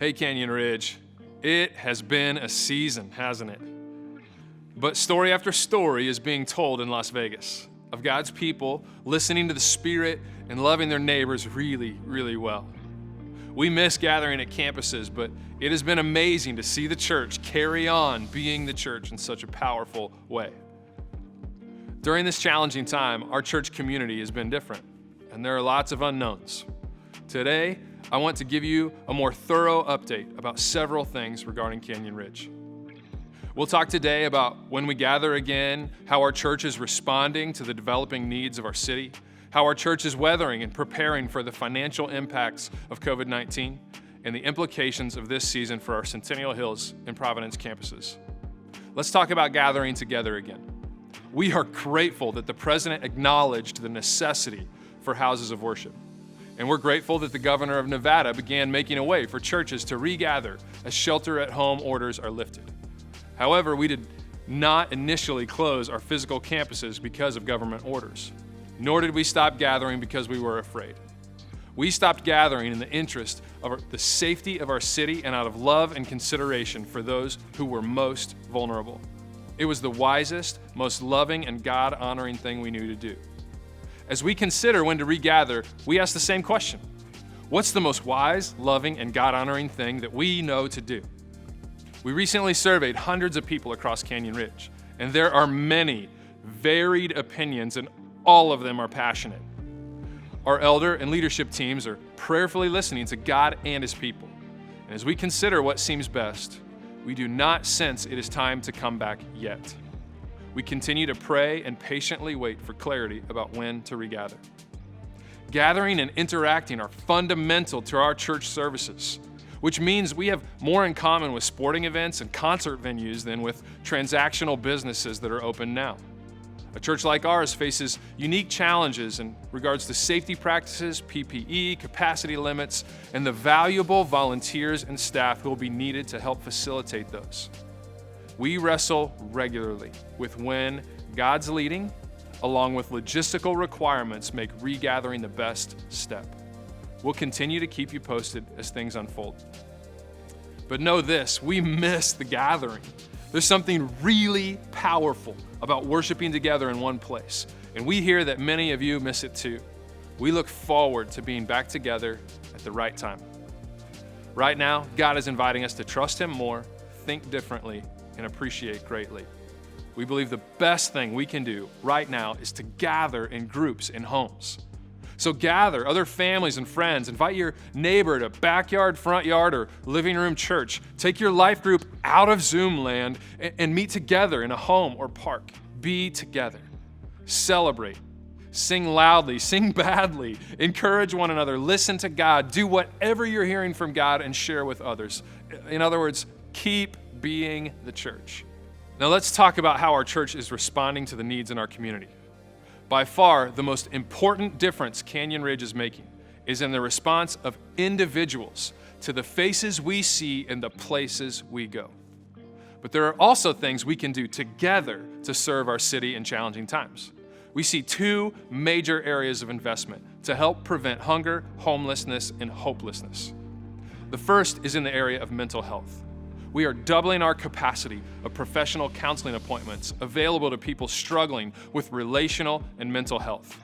Hey, Canyon Ridge, it has been a season, hasn't it? But story after story is being told in Las Vegas of God's people listening to the Spirit and loving their neighbors really, really well. We miss gathering at campuses, but it has been amazing to see the church carry on being the church in such a powerful way. During this challenging time, our church community has been different, and there are lots of unknowns. Today, I want to give you a more thorough update about several things regarding Canyon Ridge. We'll talk today about when we gather again, how our church is responding to the developing needs of our city, how our church is weathering and preparing for the financial impacts of COVID-19, and the implications of this season for our Centennial Hills and Providence campuses. Let's talk about gathering together again. We are grateful that the President acknowledged the necessity for houses of worship. And we're grateful that the governor of Nevada began making a way for churches to regather as shelter-at-home orders are lifted. However, we did not initially close our physical campuses because of government orders, nor did we stop gathering because we were afraid. We stopped gathering in the interest of the safety of our city and out of love and consideration for those who were most vulnerable. It was the wisest, most loving, and God-honoring thing we knew to do. As we consider when to regather, we ask the same question. What's the most wise, loving, and God-honoring thing that we know to do? We recently surveyed hundreds of people across Canyon Ridge, and there are many varied opinions, and all of them are passionate. Our elder and leadership teams are prayerfully listening to God and His people. And as we consider what seems best, we do not sense it is time to come back yet. We continue to pray and patiently wait for clarity about when to regather. Gathering and interacting are fundamental to our church services, which means we have more in common with sporting events and concert venues than with transactional businesses that are open now. A church like ours faces unique challenges in regards to safety practices, PPE, capacity limits, and the valuable volunteers and staff who will be needed to help facilitate those. We wrestle regularly with when God's leading, along with logistical requirements, make regathering the best step. We'll continue to keep you posted as things unfold. But know this, we miss the gathering. There's something really powerful about worshiping together in one place, and we hear that many of you miss it too. We look forward to being back together at the right time. Right now, God is inviting us to trust Him more, think differently, and appreciate greatly. We believe the best thing we can do right now is to gather in groups in homes. So gather other families and friends, invite your neighbor to backyard, front yard, or living room church. Take your life group out of Zoom land and meet together in a home or park. Be together. Celebrate. Sing loudly, sing badly, encourage one another, listen to God, do whatever you're hearing from God and share with others. In other words, keep being the church. Now let's talk about how our church is responding to the needs in our community. By far, the most important difference Canyon Ridge is making is in the response of individuals to the faces we see in the places we go. But there are also things we can do together to serve our city in challenging times. We see two major areas of investment to help prevent hunger, homelessness, and hopelessness. The first is in the area of mental health. We are doubling our capacity of professional counseling appointments available to people struggling with relational and mental health.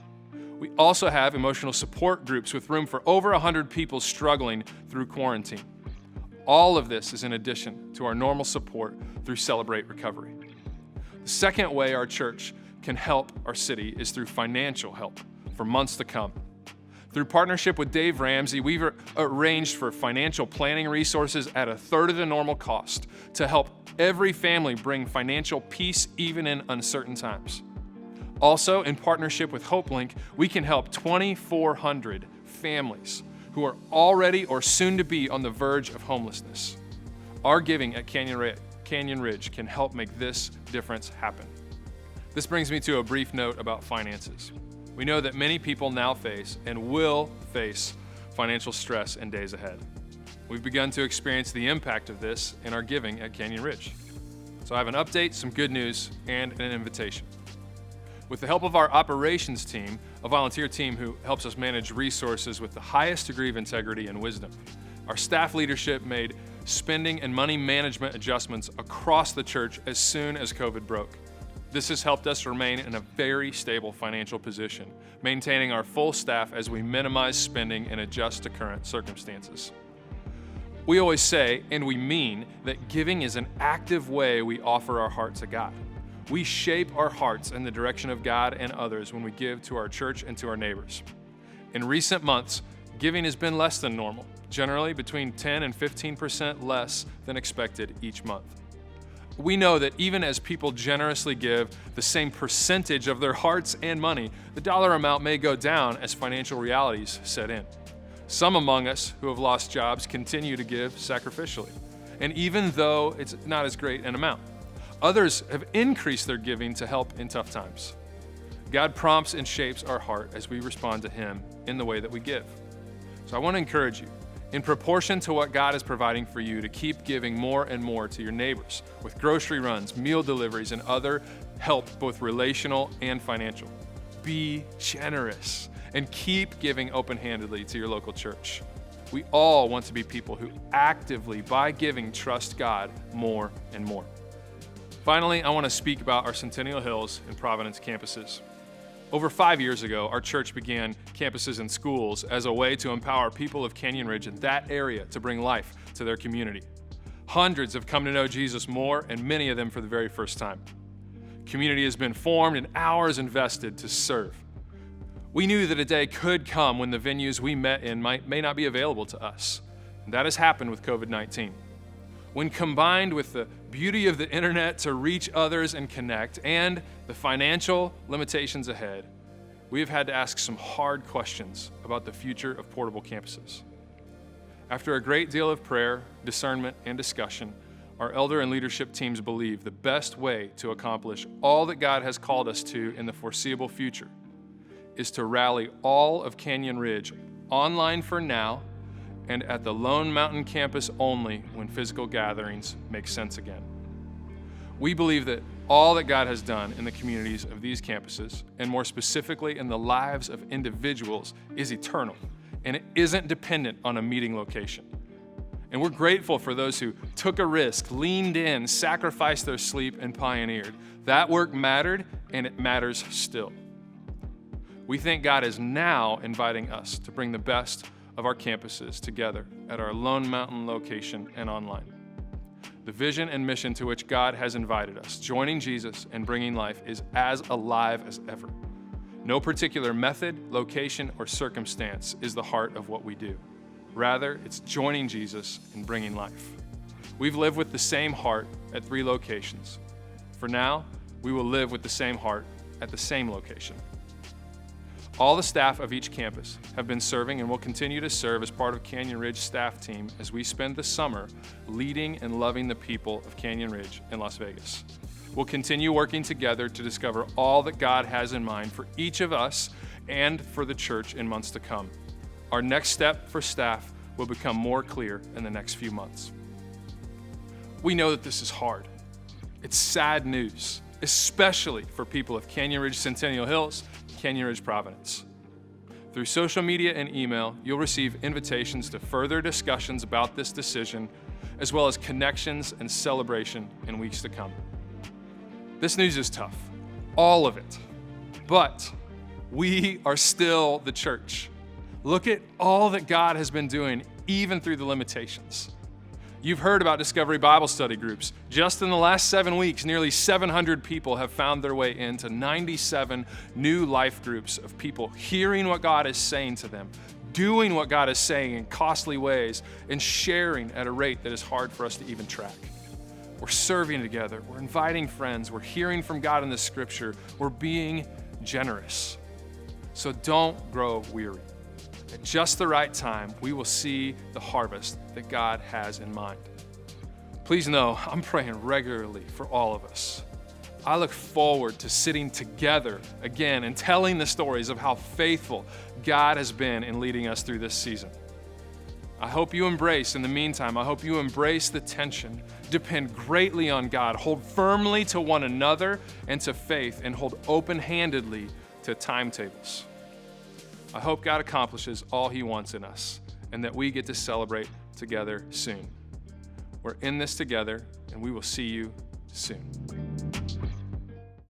We also have emotional support groups with room for over 100 people struggling through quarantine. All of this is in addition to our normal support through Celebrate Recovery. The second way our church can help our city is through financial help for months to come. Through partnership with Dave Ramsey, we've arranged for financial planning resources at 1/3 of the normal cost to help every family bring financial peace even in uncertain times. Also, in partnership with HopeLink, we can help 2,400 families who are already or soon to be on the verge of homelessness. Our giving at Canyon Ridge can help make this difference happen. This brings me to a brief note about finances. We know that many people now face and will face financial stress in days ahead. We've begun to experience the impact of this in our giving at Canyon Ridge. So I have an update, some good news, and an invitation. With the help of our operations team, a volunteer team who helps us manage resources with the highest degree of integrity and wisdom, Our staff leadership made spending and money management adjustments across the church as soon as COVID broke. This has helped us remain in a very stable financial position, maintaining our full staff as we minimize spending and adjust to current circumstances. We always say, and we mean, that giving is an active way we offer our heart to God. We shape our hearts in the direction of God and others when we give to our church and to our neighbors. In recent months, giving has been less than normal, generally between 10 and 15% less than expected each month. We know that even as people generously give the same percentage of their hearts and money, the dollar amount may go down as financial realities set in. Some among us who have lost jobs continue to give sacrificially, and even though it's not as great an amount, others have increased their giving to help in tough times. God prompts and shapes our heart as we respond to Him in the way that we give. So I want to encourage you, in proportion to what God is providing for you, to keep giving more and more to your neighbors with grocery runs, meal deliveries, and other help, both relational and financial. Be generous and keep giving open-handedly to your local church. We all want to be people who actively, by giving, trust God more and more. Finally, I want to speak about our Centennial Hills and Providence campuses. Over 5 years ago, our church began campuses and schools as a way to empower people of Canyon Ridge in that area to bring life to their community. Hundreds have come to know Jesus more, and many of them for the very first time. Community has been formed and hours invested to serve. We knew that a day could come when the venues we met in may not be available to us. And that has happened with COVID-19. When combined with the beauty of the internet to reach others and connect, and the financial limitations ahead, we have had to ask some hard questions about the future of portable campuses. After a great deal of prayer, discernment, and discussion, our elder and leadership teams believe the best way to accomplish all that God has called us to in the foreseeable future is to rally all of Canyon Ridge online for now and at the Lone Mountain campus only when physical gatherings make sense again. We believe that all that God has done in the communities of these campuses, and more specifically in the lives of individuals, is eternal, and it isn't dependent on a meeting location. And we're grateful for those who took a risk, leaned in, sacrificed their sleep, and pioneered. That work mattered, and it matters still. We think God is now inviting us to bring the best of our campuses together at our Lone Mountain location and online. The vision and mission to which God has invited us, joining Jesus and bringing life, is as alive as ever. No particular method, location, or circumstance is the heart of what we do. Rather, it's joining Jesus and bringing life. We've lived with the same heart at 3 locations. For now, we will live with the same heart at the same location. All the staff of each campus have been serving and will continue to serve as part of Canyon Ridge staff team as we spend the summer leading and loving the people of Canyon Ridge in Las Vegas. We'll continue working together to discover all that God has in mind for each of us and for the church in months to come. Our next step for staff will become more clear in the next few months. We know that this is hard. It's sad news, especially for people of Canyon Ridge, Centennial Hills, Canyon Ridge, Providence. Through social media and email, you'll receive invitations to further discussions about this decision, as well as connections and celebration in weeks to come. This news is tough, all of it, but we are still the church. Look at all that God has been doing, even through the limitations. You've heard about Discovery Bible Study groups. Just in the last 7 weeks, nearly 700 people have found their way into 97 new life groups of people hearing what God is saying to them, doing what God is saying in costly ways, and sharing at a rate that is hard for us to even track. We're serving together. We're inviting friends. We're hearing from God in the Scripture. We're being generous. So don't grow weary. At just the right time, we will see the harvest that God has in mind. Please know, I'm praying regularly for all of us. I look forward to sitting together again and telling the stories of how faithful God has been in leading us through this season. I hope you embrace, in the meantime, I hope you embrace the tension, depend greatly on God, hold firmly to one another and to faith, and hold open-handedly to timetables. I hope God accomplishes all He wants in us, and that we get to celebrate together soon. We're in this together, and we will see you soon.